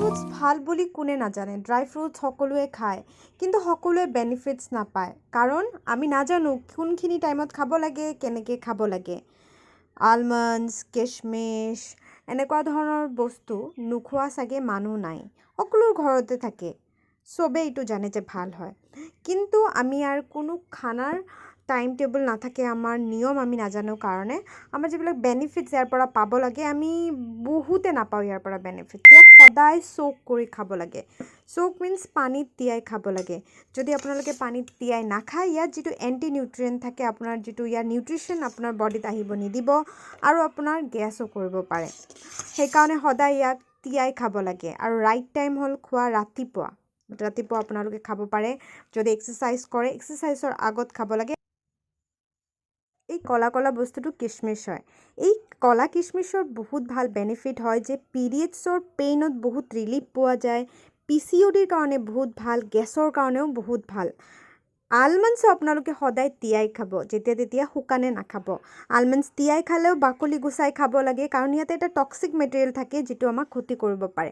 fruits ভাল বুলি কোনে নাজানে ড্ৰাই ফ্ৰুটছ সকলোৱে খায় কিন্তু সকলোৱে বেনিফিটছ নাপায় কাৰণ আমি নাজানো কোনখিনি টাইমত খাব লাগে কেনেকৈ খাব লাগে আলমণ্ডছ কিচমিচ এনেকুৱা ধৰণৰ বস্তু নোখোৱা চাগে মানুহ নাই সকলোৰ ঘৰতে থাকে চবেই এইটো জানে যে ভাল হয় কিন্তু আমি ইয়াৰ কোনো খানাৰ টাইম টেবল নাথাকে আমাৰ নিয়ম আমি নাজানো কাৰণে আমাৰ যিবিলাক বেনিফিটছ ইয়াৰ পৰা পাব লাগে আমি বহুতে নাপাওঁ ইয়াৰ পৰা বেনিফিট ইয়াক সদায় সোক কৰি খাব লাগে সোক মিন্স পানীত তিয়াই খাব লাগে যদি আপোনালোকে পানীত তিয়াই নাখায় ইয়াত যিটো এণ্টি নিউট্ৰিয়েণ্ট থাকে আপোনাৰ যিটো ইয়াৰ নিউট্ৰিশ্যন আপোনাৰ বডিত আহিব নিদিব আৰু আপোনাৰ গেছো কৰিব পাৰে সেইকাৰণে সদায় ইয়াক তিয়াই খাব লাগে আৰু ৰাইট টাইম হ'ল খোৱা ৰাতিপুৱা আপোনালোকে খাব পাৰে যদি এক্সাৰচাইজ কৰে এক্সাৰচাইজৰ আগত খাব লাগে এই কলা কলা বস্তুটো কিচমিচ হয় এই কলা কিচমিচৰ বহুত ভাল বেনিফিট হয় যে পিৰিয়ডছৰ পেইনত বহুত ৰিলিফ পোৱা যায় পিচিঅ'ডিৰ কাৰণে বহুত ভাল গেছৰ কাৰণেও বহুত ভাল আলমণ্ডছ আপোনালোকে সদায় তিয়াই খাব যেতিয়া তেতিয়া শুকানে নাখাব আলমণ্ডছ তিয়াই খালেও বাকলি গুচাই খাব লাগে কাৰণ ইয়াতে এটা টক্সিক মেটেৰিয়েল থাকে যিটো আমাক ক্ষতি কৰিব পাৰে